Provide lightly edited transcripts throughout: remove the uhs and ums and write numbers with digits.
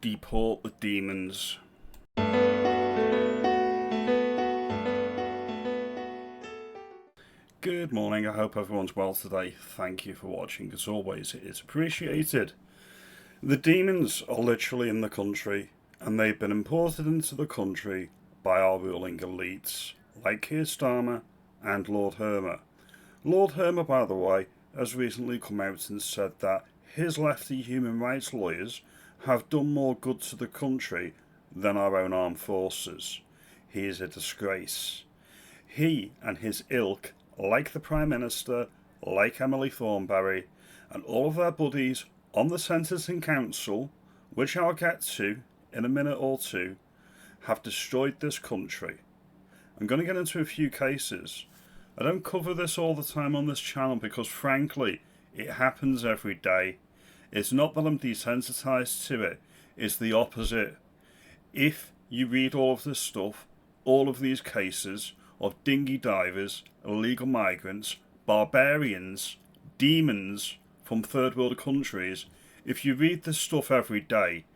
Deport the demons. Good morning, I hope everyone's well today. Thank you for watching, as always, it is appreciated. The demons are literally in the country, and they've been imported into the country by our ruling elites, like Keir Starmer and Lord Hermer. Lord Hermer, by the way, has recently come out and said that his lefty human rights lawyers have done more good to the country than our own armed forces. He is a disgrace. He and his ilk, like the Prime Minister, like Emily Thornberry, and all of their buddies on the Sentencing Council, which I'll get to in a minute or two, have destroyed this country. I'm going to get into a few cases. I don't cover this all the time on this channel because, frankly, it happens every day. It's not that I'm desensitized to it, it's the opposite. If you read all of this stuff, all of these cases of dinghy divers, illegal migrants, barbarians, demons from third world countries, if you read this stuff every day,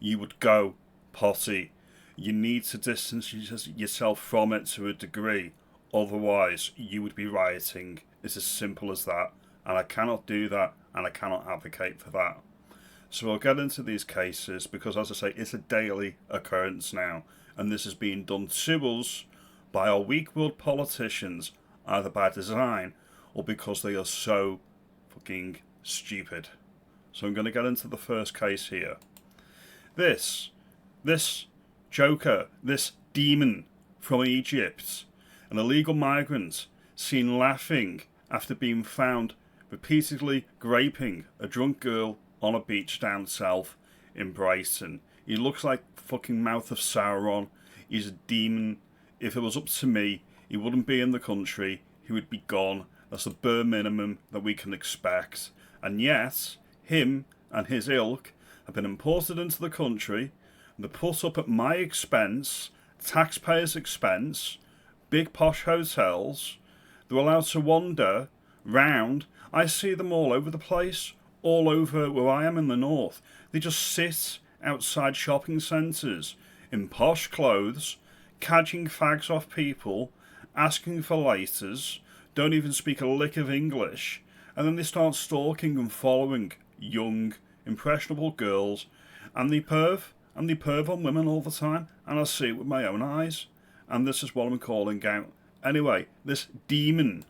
you would go potty. You need to distance yourself from it to a degree, otherwise you would be rioting. It's as simple as that, and I cannot do that, and I cannot advocate for that. So I'll get into these cases because, as I say, it's a daily occurrence now, and this is being done to us by our weak-willed politicians, either by design or because they are so fucking stupid. So I'm going to get into the first case here. This joker, this demon from Egypt, an illegal migrant seen laughing after being found repeatedly raping a drunk girl on a beach down south in Brighton. He looks like fucking Mouth of Sauron. He's a demon. If it was up to me, he wouldn't be in the country. He would be gone. That's the bare minimum that we can expect. And yet, him and his ilk have been imported into the country. They're put up at my expense, taxpayers' expense, big posh hotels. They're allowed to wander round. I see them all over the place, all over where I am in the north. They just sit outside shopping centres in posh clothes, cadging fags off people, asking for lighters, don't even speak a lick of English, and then they start stalking and following young, impressionable girls, and they perv on women all the time, and I see it with my own eyes, and this is what I'm calling out. Anyway, this demon,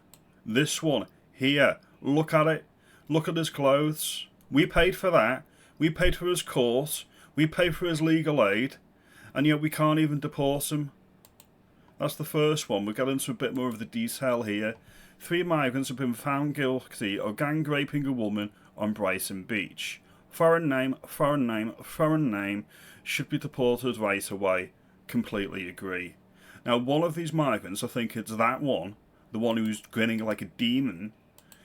this one here, look at it, look at his clothes. We paid for that, we paid for his court, we paid for his legal aid, and yet we can't even deport him. That's the first one. We'll get into a bit more of the detail here. 3 migrants have been found guilty of gang raping a woman on Brighton Beach. Foreign name, foreign name, foreign name, should be deported right away. Completely agree. Now, one of these migrants, I think it's that one, the one who's grinning like a demon,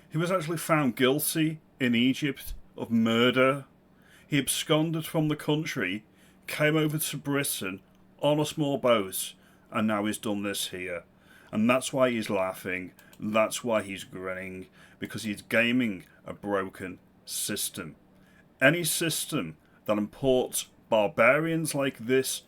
he was actually found guilty in Egypt of murder. He absconded from the country, came over to Britain on a small boat, and now he's done this here. And that's why he's laughing, that's why he's grinning, because he's gaming a broken system. Any system that imports barbarians like this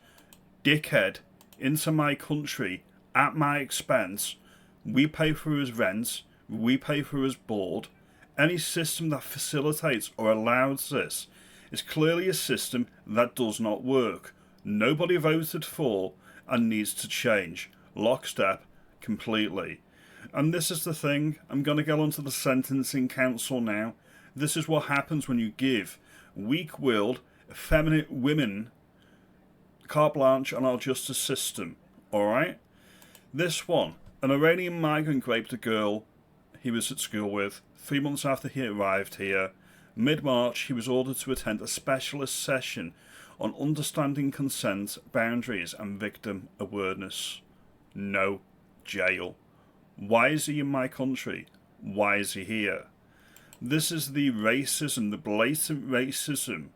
dickhead into my country at my expense, we pay for his rent, we pay for his board. Any system that facilitates or allows this is clearly a system that does not work. Nobody voted for and needs to change. Lockstep, completely. And this is the thing, I'm going to go onto the Sentencing Council now. This is what happens when you give weak-willed, effeminate women carte blanche on our justice system. Alright? This one, an Iranian migrant raped a girl he was at school with 3 months after he arrived here. Mid-March, he was ordered to attend a specialist session on understanding consent, boundaries and victim awareness. No jail. Why is he in my country? Why is he here? This is the racism, the blatant racism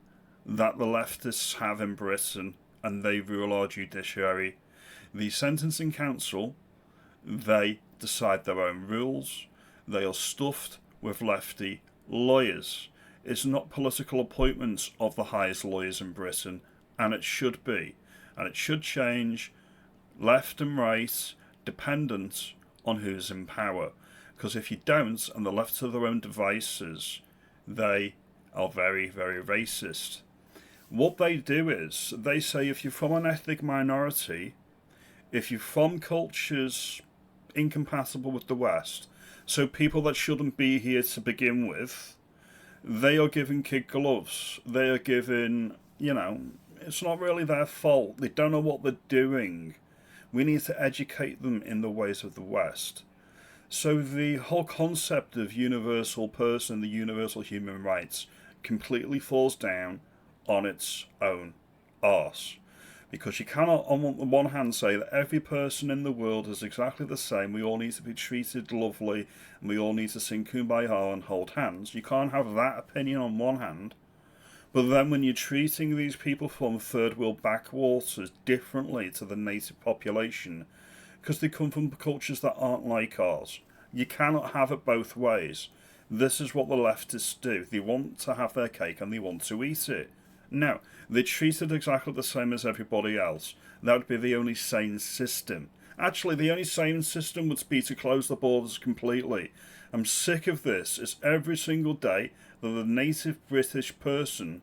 that the leftists have in Britain, and they rule our judiciary. The Sentencing Council, they decide their own rules. They are stuffed with lefty lawyers. is not political appointments of the highest lawyers in Britain, and it should be. And it should change left and right, dependent on who's in power. Because if you don't, and they're left to their own devices, they are very, very racist. What they do is, they say if you're from an ethnic minority, if you're from cultures incompatible with the West, so people that shouldn't be here to begin with, they are given kid gloves. They are given, it's not really their fault. They don't know what they're doing. We need to educate them in the ways of the West. So the whole concept of universal person, the universal human rights, completely falls down on its own arse. Because you cannot, on the one hand, say that every person in the world is exactly the same, we all need to be treated lovely, and we all need to sing Kumbaya and hold hands. You can't have that opinion on one hand. But then when you're treating these people from third world backwaters differently to the native population, because they come from cultures that aren't like ours, you cannot have it both ways. This is what the leftists do. They want to have their cake and they want to eat it. Now, they're treated exactly the same as everybody else. That would be the only sane system. Actually, the only sane system would be to close the borders completely. I'm sick of this. It's every single day that the native British person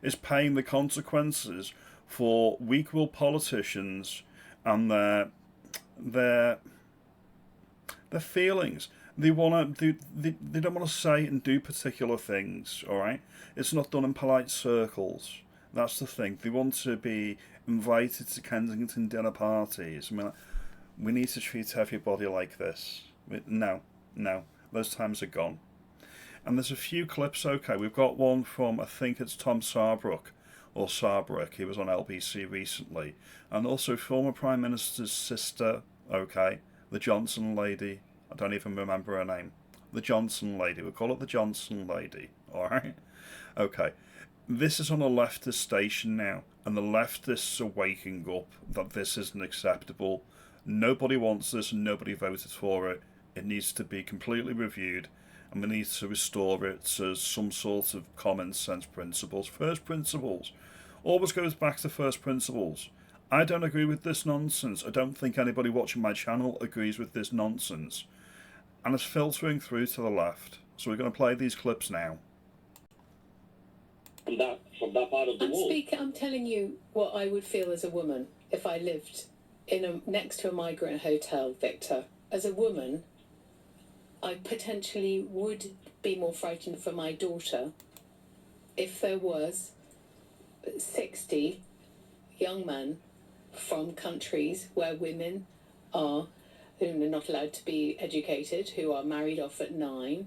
is paying the consequences for weak-willed politicians and their feelings. They want to do. They don't want to say and do particular things. All right, it's not done in polite circles. That's the thing. They want to be invited to Kensington dinner parties. I mean, we need to treat everybody like this. No, those times are gone. And there's a few clips. Okay, we've got one from, I think it's Tom Swarbrick or Swarbrick. He was on LBC recently, and also former Prime Minister's sister. Okay, the Johnson lady. I don't even remember her name. The Johnson lady. We'll call it the Johnson lady. Alright? Okay. This is on a leftist station now, and the leftists are waking up that this isn't acceptable. Nobody wants this and nobody voted for it. It needs to be completely reviewed, and we need to restore it to some sort of common sense principles. First principles. Always goes back to first principles. I don't agree with this nonsense. I don't think anybody watching my channel agrees with this nonsense. And it's filtering through to the left. So we're going to play these clips now. From that part of the world. I'm telling you what I would feel as a woman if I lived next to a migrant hotel, Victor. As a woman, I potentially would be more frightened for my daughter if there was 60 young men from countries where women are who are not allowed to be educated, who are married off at 9,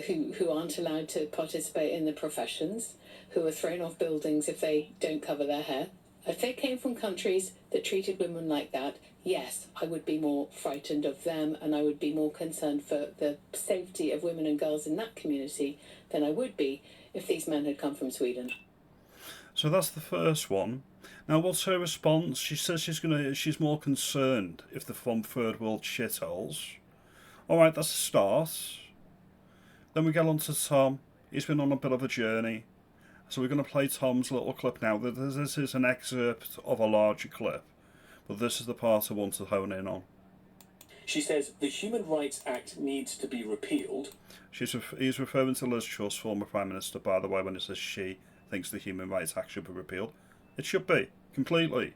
who aren't allowed to participate in the professions, who are thrown off buildings if they don't cover their hair. If they came from countries that treated women like that, yes, I would be more frightened of them, and I would be more concerned for the safety of women and girls in that community than I would be if these men had come from Sweden. So that's the first one. Now, what's her response? She says she's more concerned if they're from third world shitholes. Alright, that's a start. Then we get on to Tom. He's been on a bit of a journey. So we're going to play Tom's little clip now. This is an excerpt of a larger clip. But this is the part I want to hone in on. She says the Human Rights Act needs to be repealed. He's referring to Liz Truss, former Prime Minister, by the way, when it says she thinks the Human Rights Act should be repealed. It should be, completely.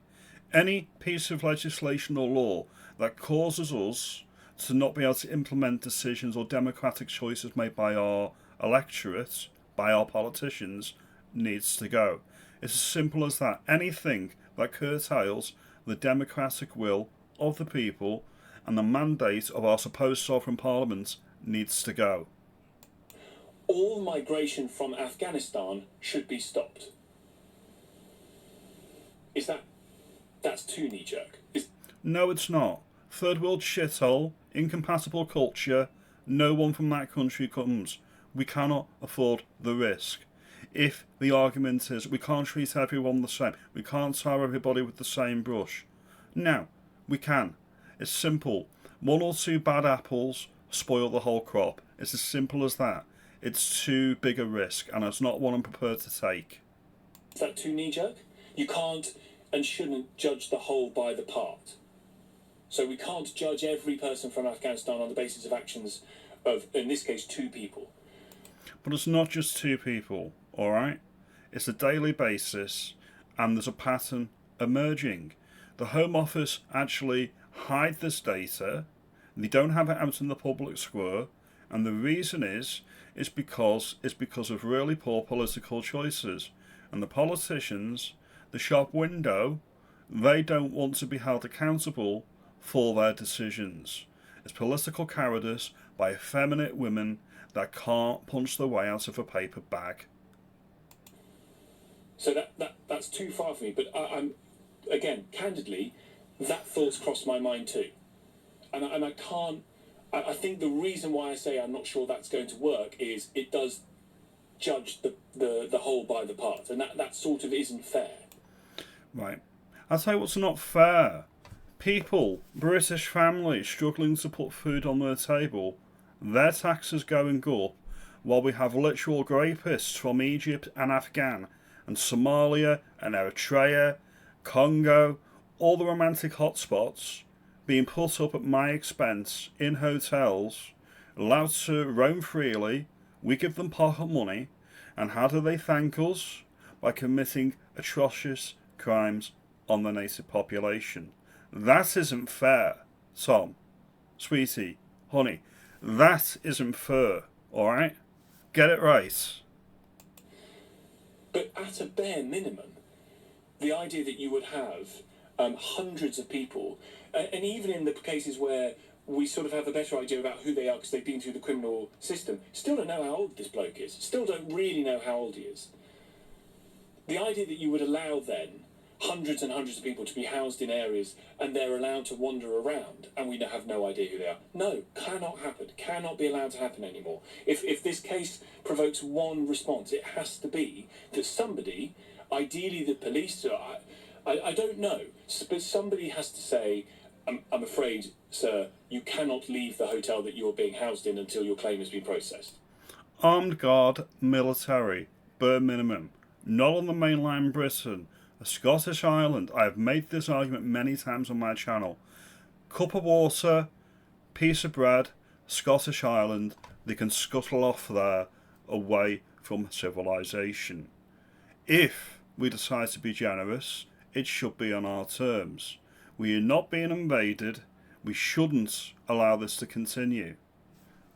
Any piece of legislation or law that causes us to not be able to implement decisions or democratic choices made by our electorate, by our politicians, needs to go. It's as simple as that. Anything that curtails the democratic will of the people and the mandate of our supposed sovereign parliament needs to go. All migration from Afghanistan should be stopped. That's too knee-jerk? No, it's not. Third world shithole, incompatible culture, no one from that country comes. We cannot afford the risk. If the argument is we can't treat everyone the same, we can't tar everybody with the same brush. No, we can. It's simple. One or two bad apples spoil the whole crop. It's as simple as that. It's too big a risk, and it's not one I'm prepared to take. Is that too knee-jerk? You can't and shouldn't judge the whole by the part. So we can't judge every person from Afghanistan on the basis of actions of, in this case, 2 people. But it's not just 2 people, alright? It's a daily basis, and there's a pattern emerging. The Home Office actually hide this data. They don't have it out in the public square, and the reason is because of really poor political choices. And the politicians, the shop window, they don't want to be held accountable for their decisions. It's political cowardice by effeminate women that can't punch their way out of a paper bag. So that's too far for me. But I'm, again, candidly, that thought's crossed my mind too. And I can't. I think the reason why I say I'm not sure that's going to work is it does judge the whole by the part, and that sort of isn't fair. Right. I'll tell you what's not fair. People, British families struggling to put food on their table, their taxes going up, while we have literal rapists from Egypt and Afghan and Somalia and Eritrea, Congo, all the romantic hotspots being put up at my expense in hotels, allowed to roam freely. We give them pocket money, and how do they thank us? By committing atrocious crimes on the native population. That isn't fair, Tom, sweetie, honey. That isn't fair, alright? Get it right. But at a bare minimum, the idea that you would have hundreds of people, and even in the cases where we sort of have a better idea about who they are because they've been through the criminal system, still don't know how old this bloke is, still don't really know how old he is. The idea that you would allow then hundreds and hundreds of people to be housed in areas and they're allowed to wander around and we have no idea who they are. No, cannot happen, cannot be allowed to happen anymore. If this case provokes one response, it has to be that somebody, ideally the police, I don't know, but somebody has to say, I'm afraid, sir, you cannot leave the hotel that you're being housed in until your claim has been processed. Armed guard, military, bare minimum. Not on the mainland Britain. A Scottish island. I have made this argument many times on my channel. Cup of water, piece of bread, Scottish island. They can scuttle off there away from civilization. If we decide to be generous, it should be on our terms. We are not being invaded. We shouldn't allow this to continue.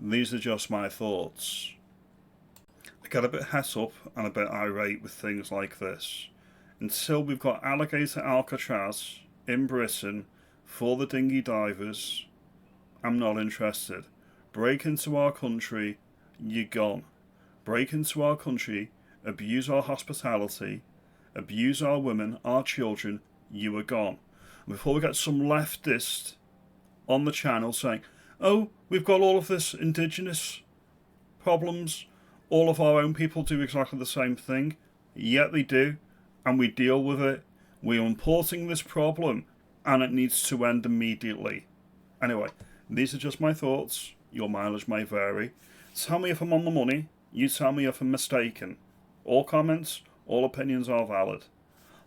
These are just my thoughts. I get a bit het up and a bit irate with things like this. Until we've got alligator Alcatraz in Britain for the dinghy divers, I'm not interested. Break into our country, you're gone. Break into our country, abuse our hospitality, abuse our women, our children, you are gone. And before we get some leftist on the channel saying, oh, we've got all of this indigenous problems, all of our own people do exactly the same thing. Yet they do, and we deal with it. We are importing this problem, and it needs to end immediately. Anyway, these are just my thoughts. Your mileage may vary. Tell me if I'm on the money. You tell me if I'm mistaken. All comments, all opinions are valid.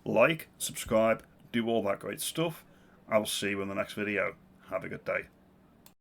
Like, subscribe, do all that great stuff. I will see you in the next video. Have a good day.